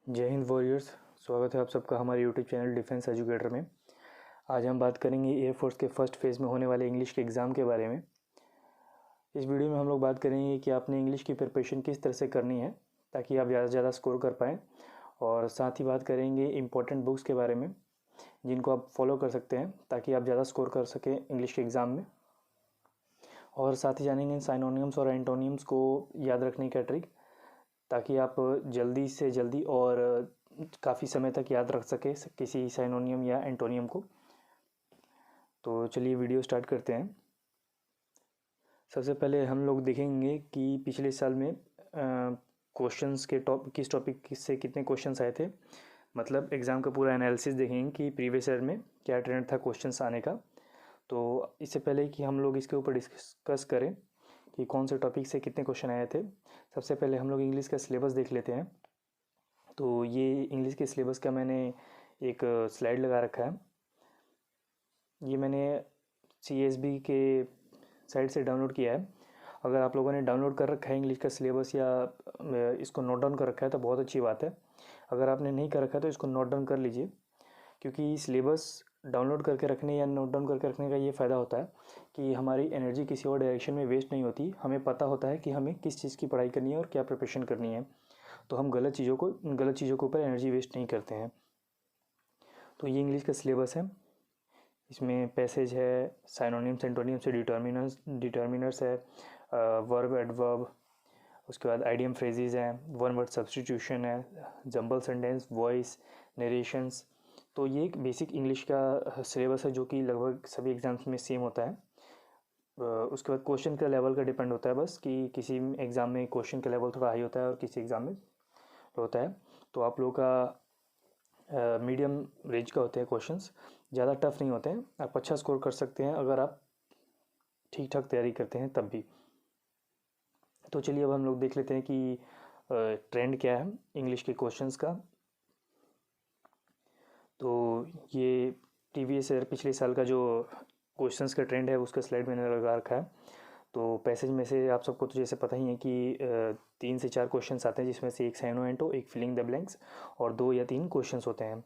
जय हिंद वॉरियर्स। स्वागत है आप सबका हमारे यूट्यूब चैनल डिफेंस एजुकेटर में। आज हम बात करेंगे एयरफोर्स के फर्स्ट फेज़ में होने वाले इंग्लिश के एग्ज़ाम के बारे में। इस वीडियो में हम लोग बात करेंगे कि आपने इंग्लिश की प्रिपरेशन किस तरह से करनी है ताकि आप ज़्यादा से ज़्यादा स्कोर कर पाएँ, और साथ ही बात करेंगे इम्पोर्टेंट बुक्स के बारे में जिनको आप फॉलो कर सकते हैं ताकि आप ज़्यादा स्कोर कर सकें इंग्लिश के एग्ज़ाम में। और साथ ही जानेंगे साइनोनियम्स और एंटोनियम्स को याद रखने का ट्रिक ताकि आप जल्दी से जल्दी और काफ़ी समय तक याद रख सके किसी साइनोनियम या एंटोनियम को। तो चलिए वीडियो स्टार्ट करते हैं। सबसे पहले हम लोग देखेंगे कि पिछले साल में क्वेश्चंस के किस टॉपिक से कितने क्वेश्चंस आए थे, मतलब एग्ज़ाम का पूरा एनालिसिस देखेंगे कि प्रीवियस ईयर में क्या ट्रेंड था क्वेश्चंस आने का। तो इससे पहले कि हम लोग इसके ऊपर डिस्कस करें कि कौन से टॉपिक से कितने क्वेश्चन आए थे, सबसे पहले हम लोग इंग्लिश का सिलेबस देख लेते हैं। तो ये इंग्लिश के सिलेबस का मैंने एक स्लाइड लगा रखा है। ये मैंने CSB के साइट से डाउनलोड किया है। अगर आप लोगों ने डाउनलोड कर रखा है इंग्लिश का सिलेबस या इसको नोट डाउन कर रखा है तो बहुत अच्छी बात है। अगर आपने नहीं कर रखा है तो इसको नोट डाउन कर लीजिए, क्योंकि सिलेबस डाउनलोड करके रखने या नोट डाउन करके रखने का ये फ़ायदा होता है कि हमारी एनर्जी किसी और डायरेक्शन में वेस्ट नहीं होती। हमें पता होता है कि हमें किस चीज़ की पढ़ाई करनी है और क्या प्रिपरेशन करनी है, तो हम गलत चीज़ों के ऊपर एनर्जी वेस्ट नहीं करते हैं। तो ये इंग्लिश का सिलेबस है। इसमें पैसेज है, साइनोनिम्स एंटोनिम्स से डिटर्मिनर्स है, वर्ब एडवर्ब, उसके बाद आइडियम फ्रेजेस हैं, वन वर्ड सब्स्टिट्यूशन है, जंबल सेंटेंस, वॉइस, नरेशंस। तो ये एक बेसिक इंग्लिश का सिलेबस है जो कि लगभग सभी एग्ज़ाम्स में सेम होता है। उसके बाद क्वेश्चन का लेवल का डिपेंड होता है बस कि किसी एग्ज़ाम में क्वेश्चन का लेवल थोड़ा हाई होता है और किसी एग्ज़ाम में होता है। तो आप लोगों का मीडियम रेंज का होते हैं क्वेश्चंस, ज़्यादा टफ नहीं होते हैं। आप अच्छा स्कोर कर सकते हैं अगर आप ठीक ठाक तैयारी करते हैं तब भी। तो चलिए अब हम लोग देख लेते हैं कि ट्रेंड क्या है इंग्लिश के क्वेश्चंस का। तो ये प्रीवियस ईयर पिछले साल का जो क्वेश्चंस का ट्रेंड है उसका स्लाइड मैंने लगा रखा है। तो पैसेज में से आप सबको तो जैसे पता ही है कि 3 से 4 क्वेश्चंस आते हैं, जिसमें से एक साइनो एंटो, एक फिलिंग द ब्लैंक्स और 2 या 3 क्वेश्चंस होते हैं।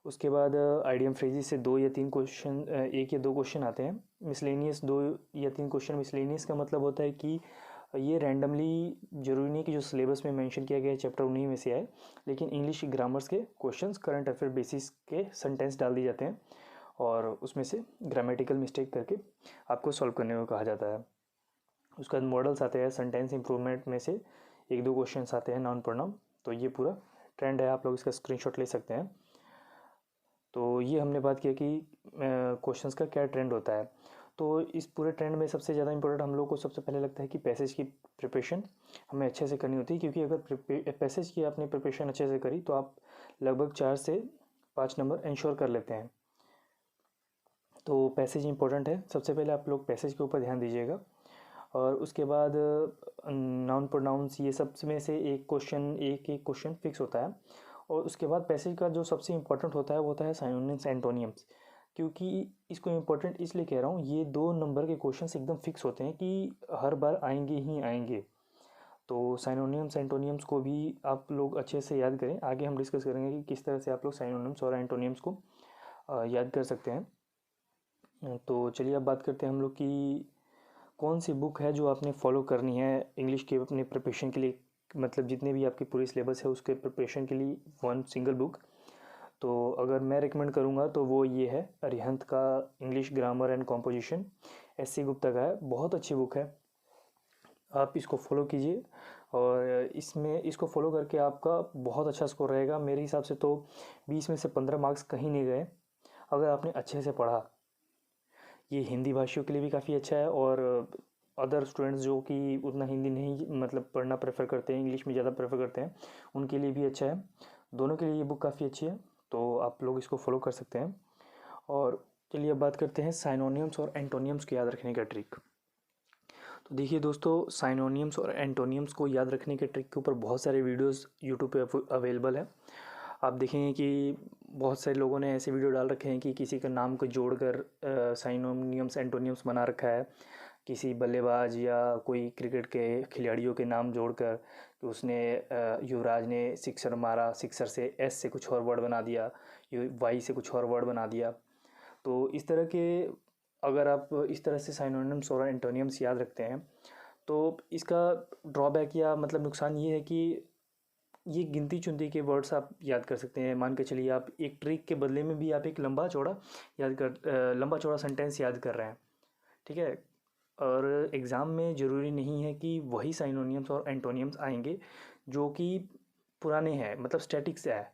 उसके बाद आइडियम फ्रेजेस से 2 या 3 क्वेश्चन, 1 या 2 क्वेश्चन आते हैं। मिसलेनियस 2 या 3 क्वेश्चन। मिसलेनियस का मतलब होता है कि ये रैंडमली, ज़रूरी नहीं कि जो सिलेबस में मेंशन किया गया है चैप्टर उन्हीं में से आए, लेकिन इंग्लिश ग्रामर्स के क्वेश्चंस करंट अफेयर बेसिस के सेंटेंस डाल दिए जाते हैं और उसमें से ग्रामेटिकल मिस्टेक करके आपको सॉल्व करने को कहा जाता है। उसके बाद मॉडल्स आते हैं, सेंटेंस इंप्रूवमेंट में से 1-2 क्वेश्चंस आते हैं, नाउन प्रोनाउन। तो ये पूरा ट्रेंड है, आप लोग इसका स्क्रीनशॉट ले सकते हैं। तो ये हमने बात किया कि क्वेश्चंस का क्या ट्रेंड होता है। तो इस पूरे ट्रेंड में सबसे ज़्यादा इंपॉर्टेंट हम लोग को सबसे पहले लगता है कि पैसेज की प्रिपरेशन हमें अच्छे से करनी होती है, क्योंकि अगर पैसेज की आपने प्रिपरेशन अच्छे से करी तो आप लगभग 4 से 5 नंबर इंश्योर कर लेते हैं। तो पैसेज इंपॉर्टेंट है, सबसे पहले आप लोग पैसेज के ऊपर ध्यान दीजिएगा। और उसके बाद नाउन प्रोनाउंस, ये सब में से एक क्वेश्चन फिक्स होता है। और उसके बाद पैसेज का जो सबसे इम्पोर्टेंट होता है वो होता है साइनोनिम्स एंटोनियम्स। क्योंकि इसको इम्पोर्टेंट इसलिए कह रहा हूँ, ये 2 नंबर के क्वेश्चंस एकदम फिक्स होते हैं कि हर बार आएंगे ही आएंगे। तो साइनोनिम्स एंटोनियम्स को भी आप लोग अच्छे से याद करें। आगे हम डिस्कस करेंगे कि किस तरह से आप लोग साइनोनिम्स और एंटोनियम्स को याद कर सकते हैं। तो चलिए अब बात करते हैं हम लोग कि कौन सी बुक है जो आपने फॉलो करनी है इंग्लिश के अपने प्रिपरेशन के लिए, मतलब जितने भी आपकी पूरी सिलेबस है उसके प्रिपरेशन के लिए वन सिंगल बुक। तो अगर मैं रिकमेंड करूँगा तो वो ये है अरिहंत का English grammar and composition, SC Gupta का है। बहुत अच्छी बुक है, आप इसको फॉलो कीजिए और इसको फॉलो करके आपका बहुत अच्छा स्कोर रहेगा। मेरे हिसाब से तो 20 में से 15 मार्क्स कहीं नहीं गए अगर आपने अच्छे से पढ़ा। ये हिंदी भाषियों के लिए भी काफ़ी अच्छा है और अदर स्टूडेंट्स जो कि उतना हिंदी नहीं मतलब पढ़ना प्रेफर करते हैं, इंग्लिश में ज़्यादा प्रेफर करते हैं, उनके लिए भी अच्छा है। दोनों के लिए ये बुक काफ़ी अच्छी है, तो आप लोग इसको फॉलो कर सकते हैं। और चलिए अब बात करते हैं साइनोनियम्स और एंटोनियम्स को याद रखने का ट्रिक। तो देखिए दोस्तों, साइनोनियम्स और एंटोनियम्स को याद रखने के ट्रिक के ऊपर बहुत सारे वीडियोस यूट्यूब पे अवेलेबल है। आप देखेंगे कि बहुत सारे लोगों ने ऐसे वीडियो डाल रखे हैं कि किसी का नाम को जोड़कर साइनोनियम्स एंटोनियम्स बना रखा है, किसी बल्लेबाज या कोई क्रिकेट के खिलाड़ियों के नाम जोड़कर, कि उसने युवराज ने सिक्सर मारा, सिक्सर से एस से कुछ और वर्ड बना दिया, वाई से कुछ और वर्ड बना दिया। तो इस तरह के अगर आप इस तरह से साइनोनिम्स और एंटोनिम्स याद रखते हैं तो इसका ड्रॉबैक या मतलब नुकसान ये है कि ये गिनती चुनती के वर्ड्स आप याद कर सकते हैं। मान के चलिए आप एक ट्रिक के बदले में भी आप एक लंबा चौड़ा सेंटेंस याद कर रहे हैं, ठीक है। और एग्ज़ाम में ज़रूरी नहीं है कि वही साइनोनिम्स और एंटोनिम्स आएंगे जो कि पुराने हैं, मतलब स्टैटिक से है,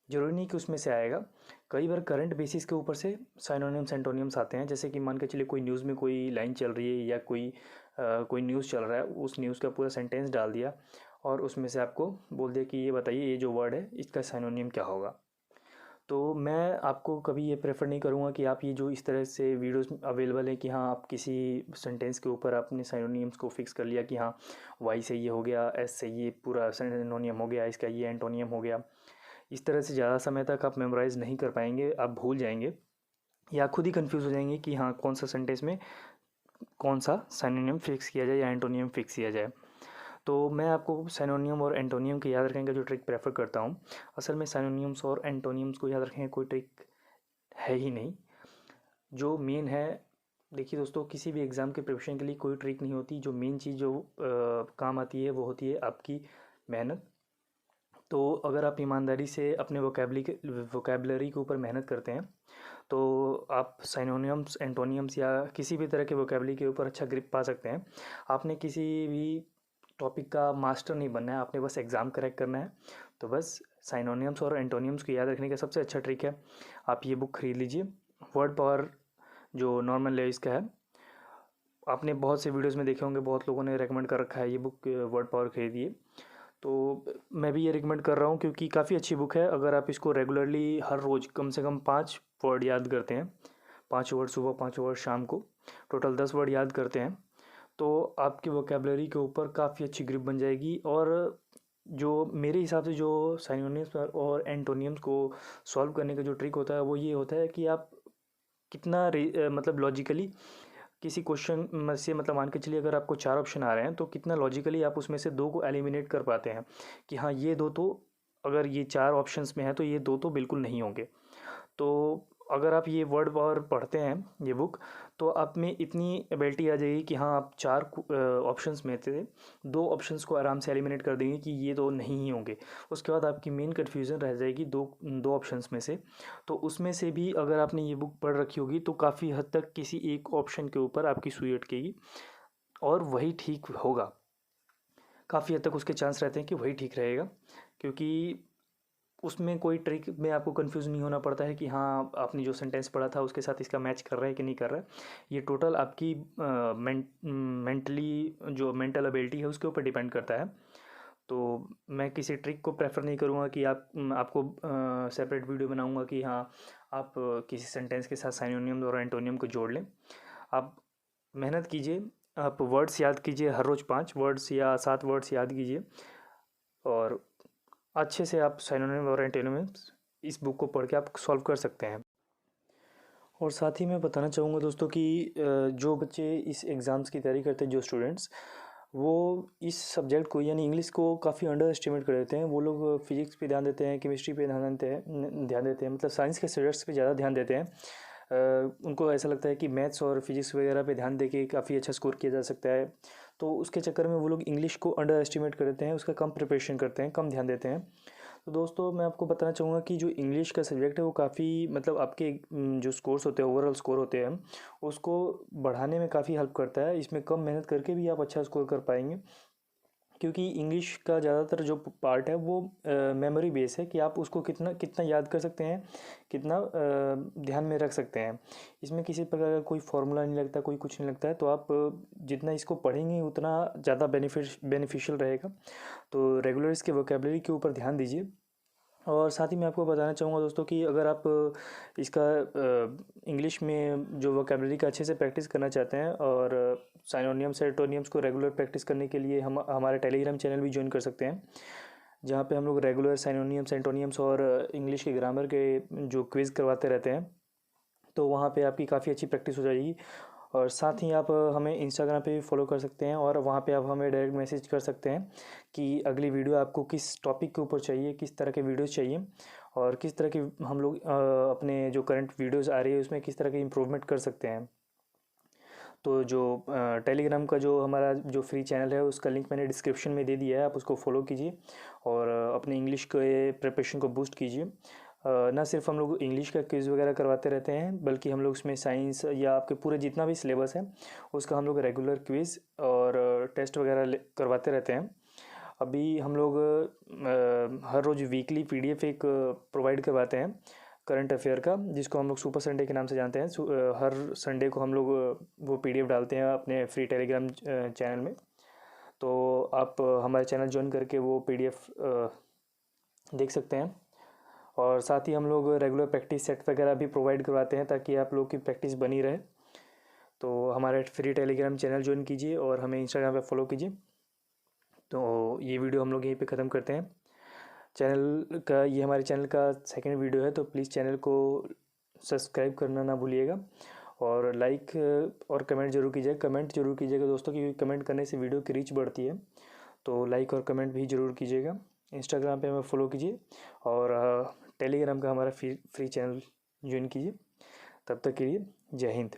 ज़रूरी नहीं कि उसमें से आएगा। कई बार करंट बेसिस के ऊपर से साइनोनिम्स एंटोनिम्स आते हैं। जैसे कि मान के चलिए कोई न्यूज़ में कोई लाइन चल रही है या कोई न्यूज़ चल रहा है, उस न्यूज़ का पूरा सेंटेंस डाल दिया और उसमें से आपको बोल दिया कि ये बताइए ये जो वर्ड है इसका साइनोनिम क्या होगा। तो मैं आपको कभी ये प्रेफर नहीं करूँगा कि आप ये जो इस तरह से वीडियोस अवेलेबल है कि हाँ आप किसी सेंटेंस के ऊपर अपने साइनोनिम्स को फिक्स कर लिया कि हाँ वाई से ये हो गया, एस से ये पूरा साइनोनिम हो गया, इसका ये एंटोनियम हो गया। इस तरह से ज़्यादा समय तक आप मेमोराइज़ नहीं कर पाएंगे, आप भूल जाएंगे या खुद ही कंफ्यूज हो जाएंगे कि हाँ कौन सा सेंटेंस में कौन सा साइनोनिम फिक्स किया जाए या एंटोनियम फिक्स किया जाए। तो मैं आपको साइनोनियम और एंटोनियम के याद रखने का जो ट्रिक प्रेफर करता हूँ। असल में साइनोनिम्स और एंटोनिम्स को याद रखने का कोई ट्रिक है ही नहीं। जो मेन है, देखिए दोस्तों, किसी भी एग्ज़ाम के प्रिपरेशन के लिए कोई ट्रिक नहीं होती। जो मेन चीज़ जो काम आती है वो होती है आपकी मेहनत। तो अगर आप ईमानदारी से अपने वोकेबलरी के ऊपर मेहनत करते हैं तो आप साइनोनिम्स एंटोनियम्स या किसी भी तरह के वोकेबलरी के ऊपर अच्छा ग्रिप पा सकते हैं। आपने किसी भी टॉपिक का मास्टर नहीं बनना है, आपने बस एग्ज़ाम क्रैक करना है। तो बस साइनोनिम्स और एंटोनिम्स को याद रखने का सबसे अच्छा ट्रिक है, आप ये बुक ख़रीद लीजिए। वर्ड पावर जो नॉर्मन लेविस का है, आपने बहुत से वीडियोस में देखे होंगे, बहुत लोगों ने रेकमेंड कर रखा है ये बुक, वर्ड पावर खरीदिए। तो मैं भी ये रिकमेंड कर रहा हूँ क्योंकि काफ़ी अच्छी बुक है। अगर आप इसको रेगुलरली हर रोज़ कम से कम 5 वर्ड याद करते हैं, 5 वर्ड सुबह, 5 वर्ड शाम को, टोटल 10 वर्ड याद करते हैं, तो आपकी वोकेबलरी के ऊपर काफ़ी अच्छी ग्रिप बन जाएगी। और जो मेरे हिसाब से जो साइनोनिम्स और एंटोनिम्स को सॉल्व करने का जो ट्रिक होता है वो ये होता है कि आप कितना मतलब लॉजिकली किसी क्वेश्चन में से, मतलब मान के चलिए अगर आपको 4 ऑप्शन आ रहे हैं तो कितना लॉजिकली आप उसमें से 2 को एलिमिनेट कर पाते हैं कि हाँ ये 2 तो, अगर ये 4 ऑप्शंस में है तो ये 2 तो बिल्कुल नहीं होंगे। तो अगर आप ये वर्ड पावर पढ़ते हैं ये बुक, तो आप में इतनी एबिलिटी आ जाएगी कि हाँ आप 4 ऑप्शंस में से 2 ऑप्शंस को आराम से एलिमिनेट कर देंगे कि ये 2 नहीं ही होंगे। उसके बाद आपकी मेन कन्फ्यूज़न रह जाएगी दो ऑप्शंस में से। तो उसमें से भी अगर आपने ये बुक पढ़ रखी होगी तो काफ़ी हद तक किसी एक ऑप्शन के ऊपर आपकी सुई अटकेगी और वही ठीक होगा। काफ़ी हद तक उसके चांस रहते हैं कि वही ठीक रहेगा, क्योंकि उसमें कोई ट्रिक में आपको कंफ्यूज नहीं होना पड़ता है कि हाँ आपने जो सेंटेंस पढ़ा था उसके साथ इसका मैच कर रहा है कि नहीं कर रहा है। ये टोटल आपकी मेंटली जो मेंटल एबिलिटी है उसके ऊपर डिपेंड करता है। तो मैं किसी ट्रिक को प्रेफर नहीं करूँगा कि आपको सेपरेट वीडियो बनाऊँगा कि हाँ आप किसी सेंटेंस के साथ साइनोनियम और एंटोनियम को जोड़ लें। आप मेहनत कीजिए, आप वर्ड्स याद कीजिए, हर रोज़ 5 वर्ड्स या 7 वर्ड्स याद कीजिए और अच्छे से आप साइनोनिम और एंटोनिम्स इस बुक को पढ़ के आप सॉल्व कर सकते हैं। और साथ ही मैं बताना चाहूँगा दोस्तों कि जो बच्चे इस एग्ज़ाम्स की तैयारी करते हैं, जो स्टूडेंट्स, वो इस सब्जेक्ट को यानी इंग्लिश को काफ़ी अंडर एस्टिमेट कर देते हैं। वो लोग फिजिक्स पे ध्यान देते हैं, केमिस्ट्री पे ध्यान देते हैं, मतलब साइंस के सब्जेक्ट्स पे ज़्यादा ध्यान देते हैं। उनको ऐसा लगता है कि मैथ्स और फिजिक्स वगैरह पे ध्यान देके काफ़ी अच्छा स्कोर किया जा सकता है। तो उसके चक्कर में वो लोग इंग्लिश को अंडर एस्टिमेट कर देते हैं, उसका कम प्रिपरेशन करते हैं, कम ध्यान देते हैं। तो दोस्तों मैं आपको बताना चाहूँगा कि जो इंग्लिश का सब्जेक्ट है वो काफ़ी, मतलब आपके जो स्कोर्स होते हैं, ओवरऑल स्कोर होते हैं, उसको बढ़ाने में काफ़ी हेल्प करता है। इसमें कम मेहनत करके भी आप अच्छा स्कोर कर पाएंगे, क्योंकि इंग्लिश का ज़्यादातर जो पार्ट है वो मेमोरी बेस है कि आप उसको कितना कितना याद कर सकते हैं, कितना ध्यान में रख सकते हैं। इसमें किसी प्रकार का कोई फार्मूला नहीं लगता, कोई कुछ नहीं लगता है। तो आप जितना इसको पढ़ेंगे उतना ज़्यादा बेनिफिशियल रहेगा। तो रेगुलर इसके वोकेबलरी के ऊपर ध्यान दीजिए। और साथ ही मैं आपको बताना चाहूँगा दोस्तों कि अगर आप इसका इंग्लिश में जो वोकेबलरी का अच्छे से प्रैक्टिस करना चाहते हैं और साइनोनियम्स एंटोनियम्स को रेगुलर प्रैक्टिस करने के लिए हम हमारे टेलीग्राम चैनल भी ज्वाइन कर सकते हैं, जहाँ पे हम लोग रेगुलर साइनोनियम्स एंटोनियम्स और इंग्लिश के ग्रामर के जो क्विज़ करवाते रहते हैं। तो वहाँ पे आपकी काफ़ी अच्छी प्रैक्टिस हो जाएगी और साथ ही आप हमें इंस्टाग्राम पे भी फॉलो कर सकते हैं और वहाँ पे आप हमें डायरेक्ट मैसेज कर सकते हैं कि अगली वीडियो आपको किस टॉपिक के ऊपर चाहिए, किस तरह के वीडियोस चाहिए और किस तरह की हम लोग अपने जो करंट वीडियोस आ रही है उसमें किस तरह की इम्प्रूवमेंट कर सकते हैं। तो जो टेलीग्राम का जो हमारा जो फ्री चैनल है उसका लिंक मैंने डिस्क्रिप्शन में दे दिया है, आप उसको फॉलो कीजिए और अपने इंग्लिश के प्रिपरेशन को बूस्ट कीजिए। ना सिर्फ हम लोग इंग्लिश का क्विज़ वगैरह करवाते रहते हैं, बल्कि हम लोग उसमें साइंस या आपके पूरे जितना भी सिलेबस है उसका हम लोग रेगुलर क्विज़ और टेस्ट वगैरह करवाते रहते हैं। अभी हम लोग हर रोज़ वीकली पीडीएफ एक प्रोवाइड करवाते हैं करंट अफेयर का, जिसको हम लोग सुपर संडे के नाम से जानते हैं। हर संडे को हम लोग वो पीडीएफ डालते हैं अपने फ्री टेलीग्राम चैनल में। तो आप हमारे चैनल ज्वाइन करके वो पीडीएफ देख सकते हैं। और साथ ही हम लोग रेगुलर प्रैक्टिस सेट वगैरह भी प्रोवाइड करवाते हैं ताकि आप लोग की प्रैक्टिस बनी रहे। तो हमारे फ्री टेलीग्राम चैनल ज्वाइन कीजिए और हमें इंस्टाग्राम पे फॉलो कीजिए। तो ये वीडियो हम लोग यहीं पे ख़त्म करते हैं। चैनल का ये हमारे चैनल का सेकंड वीडियो है, तो प्लीज़ चैनल को सब्सक्राइब करना ना भूलिएगा और लाइक और कमेंट जरूर कीजिएगा। कमेंट जरूर कीजिएगा दोस्तों, क्योंकि कमेंट करने से वीडियो की रीच बढ़ती है। तो लाइक और कमेंट भी ज़रूर कीजिएगा। इंस्टाग्राम पे हमें फॉलो कीजिए और टेलीग्राम का हमारा फ्री चैनल ज्वाइन कीजिए। तब तक के लिए जय हिंद।